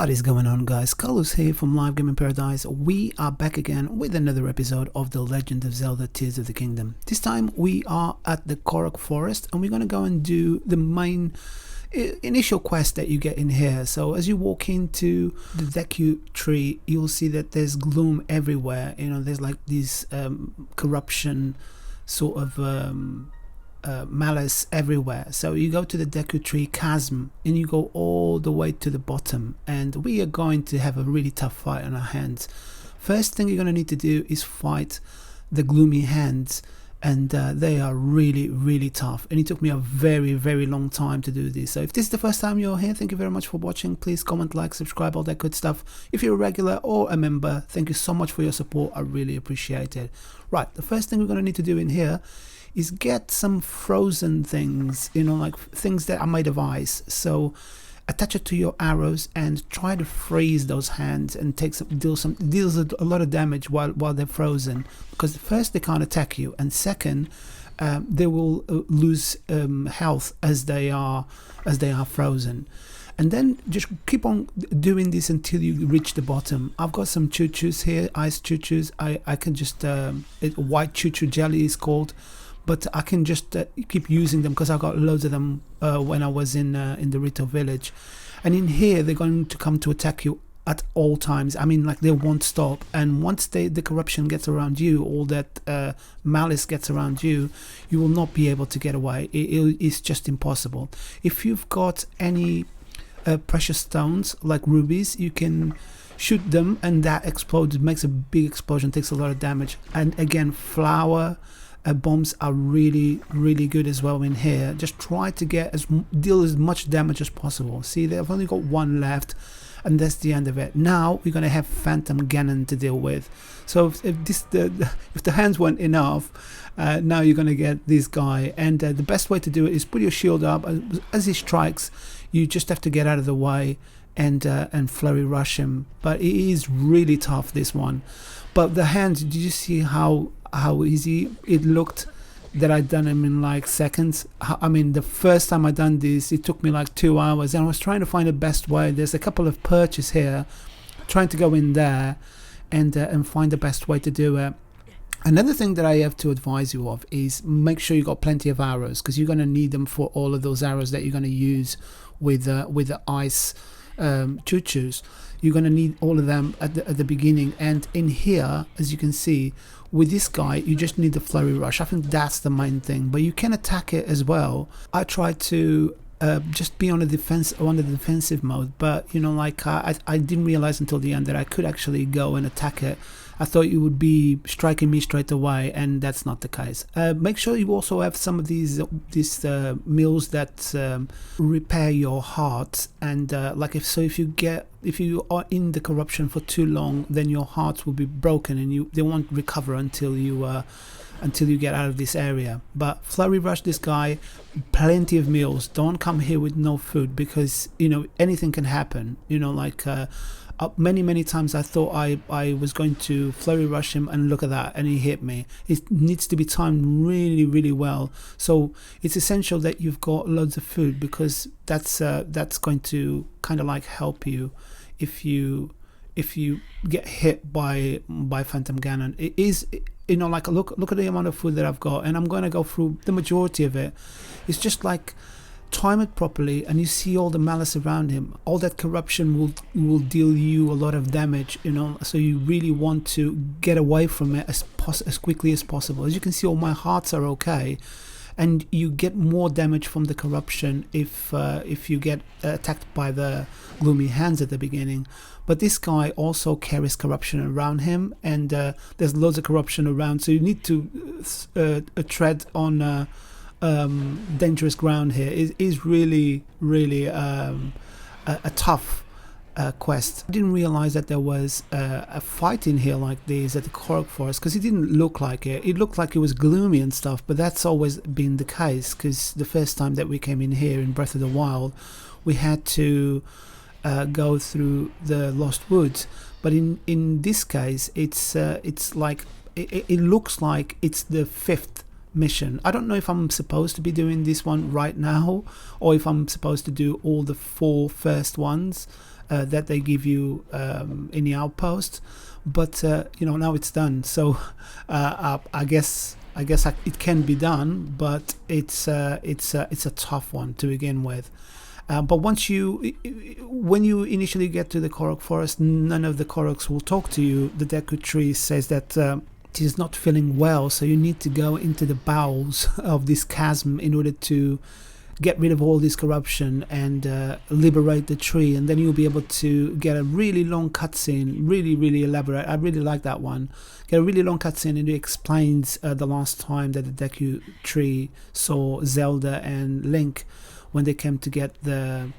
What is going on, guys? Carlos here from Live Gaming Paradise. We are back again with another episode of the Legend of Zelda Tears of the Kingdom. This time we are at the Korok Forest and we're going to go and do the main initial quest that you get in here. So as you walk into the Deku tree, you'll see that there's gloom everywhere. You know, there's like these corruption sort of malice everywhere. So you go to the Deku tree Chasm and you go all the way to the bottom, and we are going to have a really tough fight on our hands. First thing you're going to need to do is fight the Gloomy hands, and they are really tough, and it took me a very long time to do this. So if this is the first time you're here, thank you very much for watching. Please comment, like, subscribe, all that good stuff. If you're a regular or a member, thank you so much for your support. I really appreciate it. Right, the first thing we're going to need to do in here is get some frozen things, you know, like things that are made of ice. So attach it to your arrows and try to freeze those hands and deals a lot of damage while they're frozen, because first they can't attack you, and second they will lose health as they are frozen. And then just keep on doing this until you reach the bottom. I've got some choo-choos here, ice choo-choos. I can just white choo-choo jelly is called, but I can just keep using them because I got loads of them when I was in the Rito village. And in here they're going to come to attack you at all times. I mean, like, they won't stop, and once the corruption gets around you, all that malice gets around you, you will not be able to get away. It's just impossible. If you've got any precious stones like rubies, you can shoot them and that explodes, makes a big explosion, takes a lot of damage. And again, flower bombs are really good as well in here. Just try to deal as much damage as possible. See, they've only got one left, and that's the end of it. Now we're going to have Phantom Ganon to deal with. So if the hands weren't enough, now you're going to get this guy, and the best way to do it is put your shield up. As he strikes, you just have to get out of the way and flurry rush him. But it is really tough, this one. But the hands, did you see how easy it looked that I'd done him in like seconds? I mean, the first time I done this, it took me like 2 hours, and I was trying to find the best way. There's a couple of perches here, trying to go in there and find the best way to do it. Another thing that I have to advise you of is make sure you got plenty of arrows, because you're going to need them for all of those arrows that you're going to use with the ice choo-choos. You're going to need all of them at the beginning. And in here, as you can see, with this guy, you just need the flurry rush. I think that's the main thing, but you can attack it as well. I tried to just be on the defensive mode, but you know, like I didn't realize until the end that I could actually go and attack it. I thought you would be striking me straight away, and that's not the case. Make sure you also have some of these meals that repair your heart, and like if you are in the corruption for too long, then your heart will be broken and they won't recover until you get out of this area. But flurry rush this guy, plenty of meals. Don't come here with no food, because you know anything can happen. You know, like many times I thought I was going to flurry rush him, and look at that, and he hit me. It needs to be timed really well. So it's essential that you've got loads of food, because that's going to kind of like help you if you get hit by Phantom Ganon. It is, you know, like look at the amount of food that I've got, and I'm going to go through the majority of it. It's just like, time it properly, and you see all the malice around him. All that corruption will deal you a lot of damage, you know, so you really want to get away from it as quickly as possible. As you can see, all my hearts are okay, and you get more damage from the corruption if you get attacked by the Gloomy hands at the beginning. But this guy also carries corruption around him, and there's loads of corruption around, so you need to tread on dangerous ground here. It is really a tough quest. I didn't realize that there was a fight in here like this at the Korok Forest, because it didn't look like it. It looked like it was gloomy and stuff, but that's always been the case, because the first time that we came in here in Breath of the Wild, we had to go through the Lost Woods. But in this case, it's like it looks like it's the 5th mission. I don't know if I'm supposed to be doing this one right now, or if I'm supposed to do all the 4 first ones. that they give you in the outpost, but you know, now it's done. So I guess it can be done, but it's a tough one to begin with. But when you initially get to the Korok forest, none of the Koroks will talk to you. The Deku tree says that it is not feeling well, so you need to go into the bowels of this chasm in order to get rid of all this corruption and liberate the tree, and then you'll be able to get a really long cutscene, really elaborate. I really like that one. Get a really long cutscene, and it explains the last time that the Deku tree saw Zelda and Link when they came to get the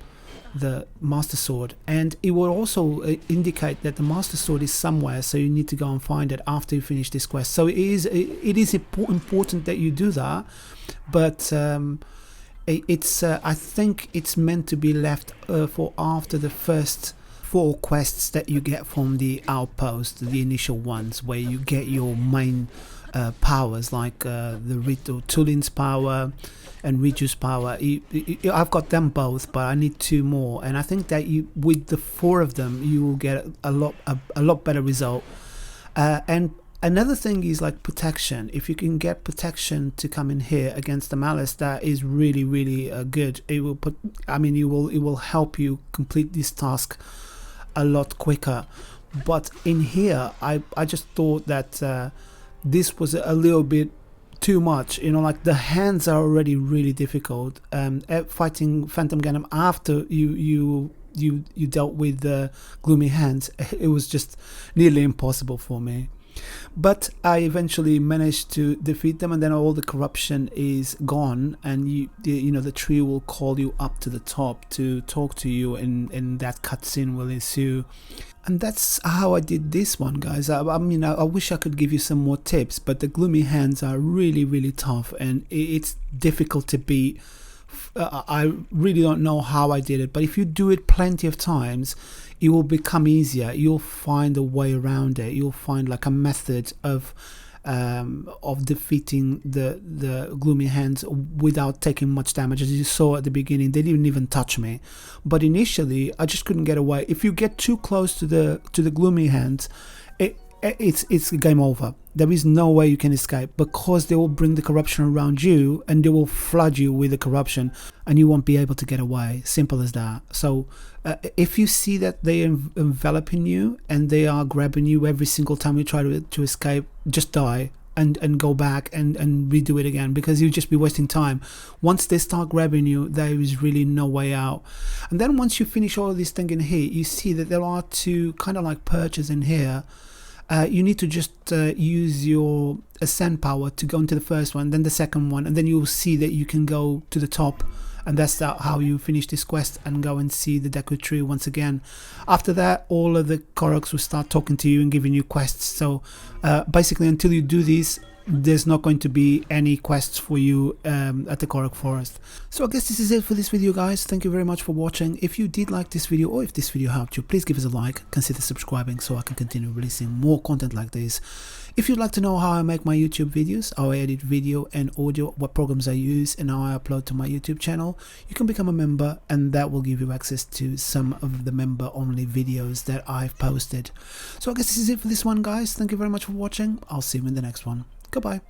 Master Sword, and it will also indicate that the Master Sword is somewhere, so you need to go and find it after you finish this quest. So it is important that you do that, but it's I think it's meant to be left for after the first 4 quests that you get from the outpost, the initial ones where you get your main powers, like the Tulin's power and Riju's power. I've got them both, but I need 2 more, and I think that with the 4 of them you will get a lot better result. And another thing is like protection. If you can get protection to come in here against the Malice, that is really good. It will it will help you complete this task a lot quicker. But in here I just thought that this was a little bit too much, you know, like the hands are already really difficult. Fighting Phantom Ganon after you dealt with the Gloomy hands, it was just nearly impossible for me. But I eventually managed to defeat them, and then all the corruption is gone, and you know, the tree will call you up to the top to talk to you, and that cutscene will ensue. And that's how I did this one, guys. I mean, I wish I could give you some more tips, but the Gloomy hands are really tough, and it's difficult to beat. I really don't know how I did it, but if you do it plenty of times, it will become easier. You'll find a way around it. You'll find like a method of defeating the Gloomy hands without taking much damage. As you saw at the beginning, they didn't even touch me, but initially I just couldn't get away. If you get too close to the Gloomy hands, it's game over. There is no way you can escape, because they will bring the corruption around you and they will flood you with the corruption, and you won't be able to get away. Simple as that. So if you see that they are enveloping you and they are grabbing you every single time you try to escape, just die and go back and redo it again, because you'll just be wasting time. Once they start grabbing you, there is really no way out. And then once you finish all of this thing in here, you see that there are 2 kind of like perches in here. You need to just use your ascend power to go into the first one, then the second one, and then you'll see that you can go to the top, and that's how you finish this quest and go and see the Deku tree once again. After that, all of the Koroks will start talking to you and giving you quests. So basically, until you do these, there's not going to be any quests for you at the Korok forest. So I guess this is it for this video, guys. Thank you very much for watching. If you did like this video, or if this video helped you, please give us a like, consider subscribing so I can continue releasing more content like this. If you'd like to know how I make my YouTube videos, how I edit video and audio, what programs I use, and how I upload to my YouTube channel, you can become a member, and that will give you access to some of the member only videos that I've posted. So I guess this is it for this one, guys. Thank you very much for watching. I'll see you in the next one. Goodbye.